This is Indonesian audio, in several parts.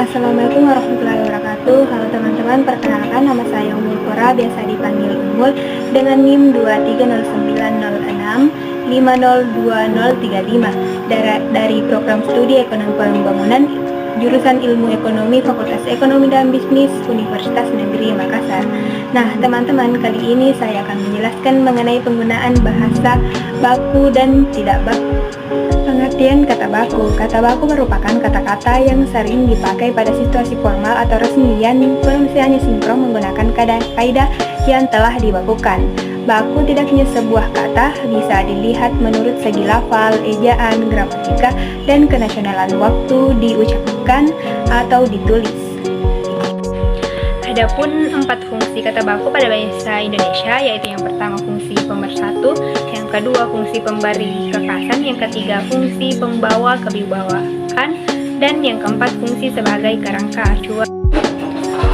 Assalamualaikum warahmatullahi wabarakatuh. Halo teman-teman, perkenalkan nama saya Umul Qura, biasa dipanggil Umul, dengan NIM 2309065020035 dari program studi Ekonomi Pembangunan jurusan Ilmu Ekonomi Fakultas Ekonomi dan Bisnis Universitas Negeri Makassar. Nah, teman-teman, kali ini saya akan menjelaskan mengenai penggunaan bahasa baku dan tidak baku. Pengertian kata baku. Kata baku merupakan kata-kata yang sering dipakai pada situasi formal atau resmi yang penulisannya sinkron menggunakan kaidah yang telah dibakukan. Baku tidak hanya sebuah kata, bisa dilihat menurut segi lafal, ejaan, gramatika, dan kenasionalan waktu diucapkan atau ditulis. Adapun 4 fungsi kata baku pada bahasa Indonesia, yaitu yang pertama fungsi pemersatu, yang kedua fungsi pemberi kekasan, yang ketiga fungsi pembawa kewibawaan, dan yang keempat fungsi sebagai kerangka acuan.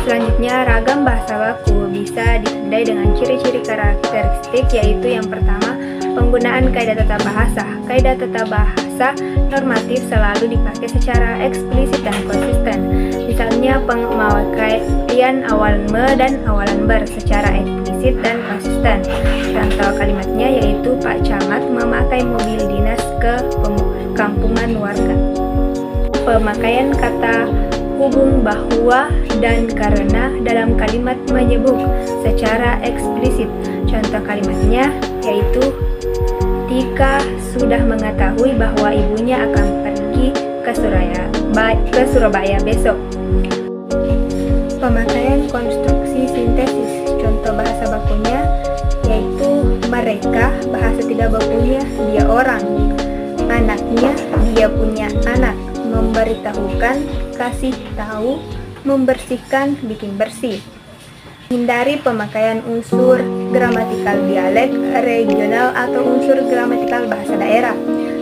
Selanjutnya, ragam bahasa baku bisa ditandai dengan ciri-ciri karakteristik, yaitu yang pertama, penggunaan kaidah tata bahasa. Kaidah tata bahasa normatif selalu dipakai secara eksplisit dan konsisten. Misalnya, pemakaian awalan me dan awalan ber secara eksplisit dan konsisten. Contoh kalimatnya yaitu Pak Camat memakai mobil dinas ke kampungan warga. Pemakaian kata hubung bahwa dan karena dalam kalimat menyebut secara eksplisit. Contoh kalimatnya yaitu Tika sudah mengetahui bahwa ibunya akan pergi ke Surabaya besok. Pemakaian konstruksi sintesis. Contoh bahasa bakunya yaitu mereka, bahasa tidak bakunya dia orang, anaknya dia punya anak, memberitahukan, kasih tahu, membersihkan, bikin bersih. Hindari pemakaian unsur gramatikal dialek, regional, atau unsur gramatikal bahasa daerah.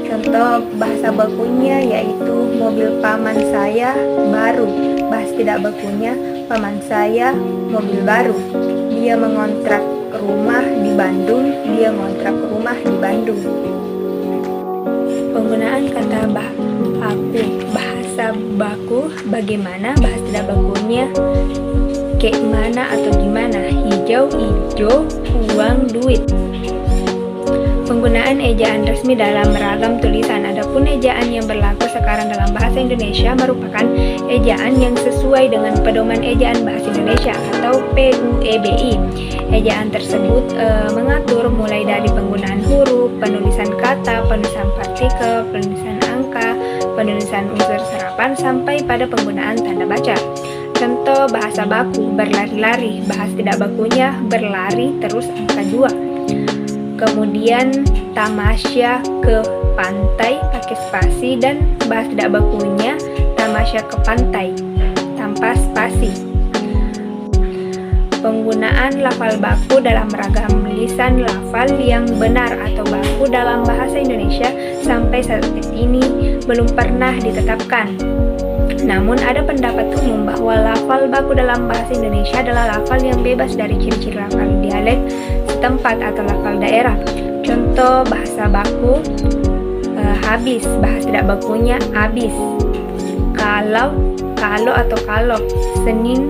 Contoh bahasa bakunya yaitu mobil paman saya baru, bahasa tidak bakunya paman saya mobil baru. Dia mengontrak rumah di Bandung, dia mengontrak rumah di Bandung. Penggunaan kata bahasa baku, bagaimana, bahasa tidak bakunya kayak mana atau gimana, hijau, ijo, uang, duit. Penggunaan ejaan resmi dalam ragam tulisan. Adapun ejaan yang berlaku sekarang dalam bahasa Indonesia merupakan ejaan yang sesuai dengan pedoman ejaan bahasa Indonesia atau PUEBI. Ejaan tersebut mengatur mulai dari penggunaan huruf, penulisan kata, penulisan partikel, penulisan angka, penulisan unsur serapan, sampai pada penggunaan tanda baca. Contoh bahasa baku, berlari-lari, bahasa tidak bakunya berlari terus angka 2. Kemudian tamasya ke pantai pakai spasi, dan bahasa tidak bakunya tamasya ke pantai tanpa spasi. Penggunaan lafal baku dalam ragam lisan lafal yang benar atau baku dalam bahasa Indonesia sampai saat ini belum pernah ditetapkan. Namun ada pendapat umum bahwa lafal baku dalam bahasa Indonesia adalah lafal yang bebas dari ciri-ciri lafal dialek setempat atau lafal daerah. Contoh bahasa baku habis, bahasa tidak bakunya abis. Kalau atau kalau, Senin,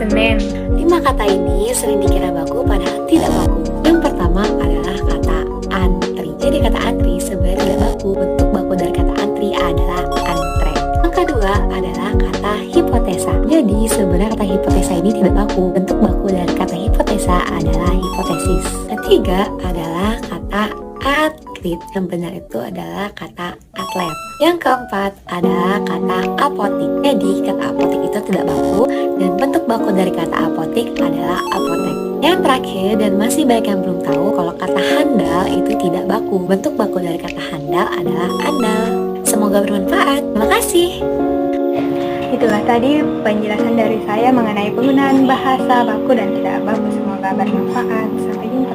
Senen. 5 kata ini sering dikira baku padahal tidak baku. Yang pertama adalah kata antri. Jadi kata antri sebenarnya tidak baku. Bentuk baku dari kata antri adalah antre. Yang kedua adalah kata hipotesa. Jadi sebenarnya kata hipotesa ini tidak baku. Bentuk baku dari kata hipotesa adalah hipotesis. Ketiga adalah kata atlet. Yang benar itu adalah kata atlet. Yang keempat adalah kata apotik. Jadi kata apotik itu tidak baku dan bentuk baku dari kata apotik adalah apotek. Yang terakhir, dan masih banyak yang belum tahu, kalau kata handal itu tidak baku. Bentuk baku dari kata handal adalah andal. Semoga bermanfaat. Terima kasih. Itulah tadi penjelasan dari saya mengenai penggunaan bahasa baku dan tidak baku. Semoga bermanfaat. Sampai jumpa.